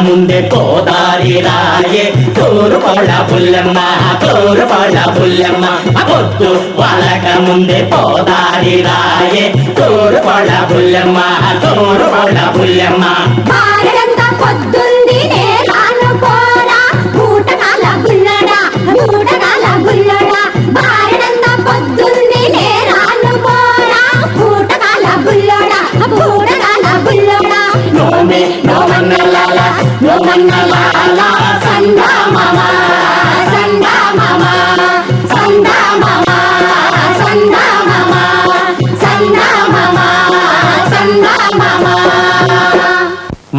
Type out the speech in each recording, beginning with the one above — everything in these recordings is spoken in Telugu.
ముందే గోదారి రాయే తూరుకోళ్ళ పుల్లెమ్మ తూరుకోళ్ళ పుల్లెమ్మ పొద్దు వాళ్ళక ముందే గోదారి రాయే తూరుకోళ్ళ పుల్లెమ్మ తూరుకోళ్ళ పుల్లెమ్మ బారడంతా పొద్దుంది నేరాను పోరా బూటకాల బుల్లడా బూటకాల బుల్లడా బారడంతా పొద్దుంది నేరాను పోరా బూటకాల బుల్లడా బూటకాల బుల్లడా నోమే నోమన్నలాల నోమన్నలాల సందా మామ సందా మామ సందా మామ సందా మామ సందా మామ సందా మామ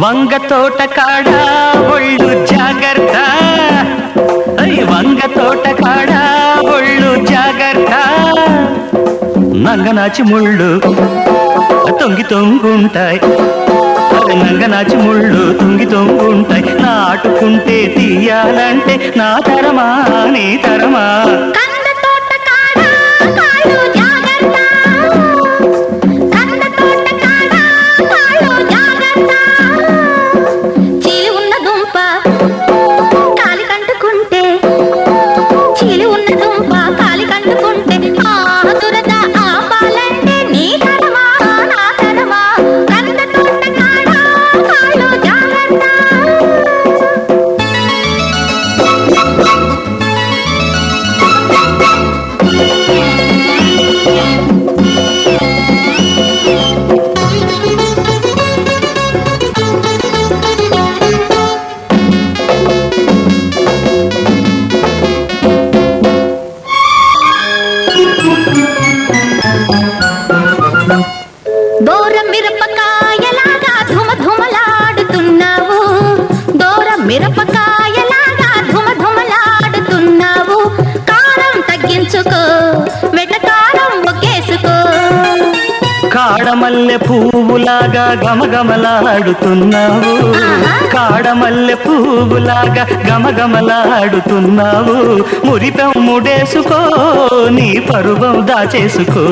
వంగ తోట కాడ ఒళ్ళు జాగ్రత్త వంగ తోట కాడ ఒళ్ళు జాగ్రత్త నంగనాచి ముళ్ళు తొంగి తొంగుంటాయి నంగనాచి ముళ్ళు తొంగి తొంగుంటాయి నాటుకుంటే తీయాలంటే నా తరమా నీ తరమా మిరపకాయలాగా ధుమధుమలాడుతున్నావు కారం తగ్గించుకో వెటకారం ఒకేసుకో కాడమల్లె పువ్వులాగా గమగమలాడుతున్నావు కాడమల్లె పువ్వులాగా గమగమలాడుతున్నావు మురిపెం ముడేసుకో నీ పరువం దాచేసుకో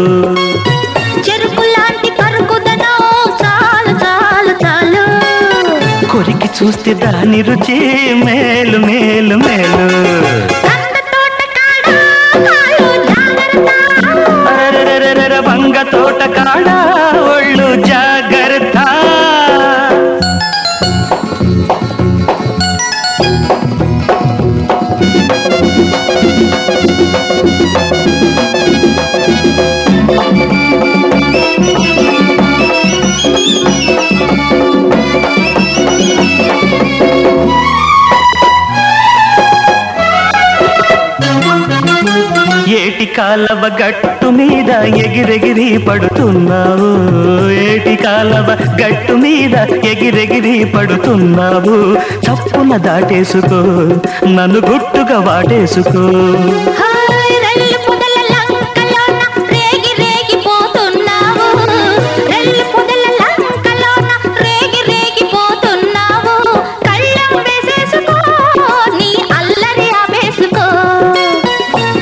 చెరుకు లాంటి కరుకుదనం చాలు చాలు చాలు కొరికి చూస్తే దాని రుచి మేలు మేలు మేలు వంగ తోట కాడ ఒళ్ళు జాగ్రత్త ఏటి కాలవ గట్టు మీద ఎగిరెగిరి పడుతున్నావు ఏటి కాలవ గట్టు మీద ఎగిరెగిరి పడుతున్నావు చప్పున దాటేసుకో నన్ను గుట్టుగా వాటేసుకో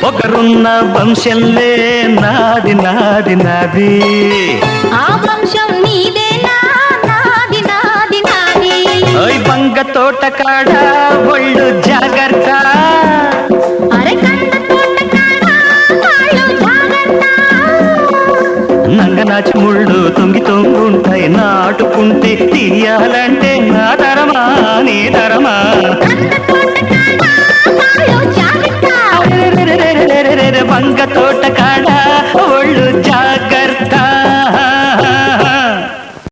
ఒకరున్న వంశంలే నాది నాది నాది ఆ వంశం నీదేనా నాది నాది నాది ఓయ్ వంగ తోట కాడ ఒళ్ళు జాగ్రత్త అరే కంద తోట కాడ ఒళ్ళు జాగ్రత్త నంగనాచి ముళ్ళు తొంగి తొంగుంటాయి నాటుకుంటే తీయాలంటే నా తరమా నీ తరమా కంద తోట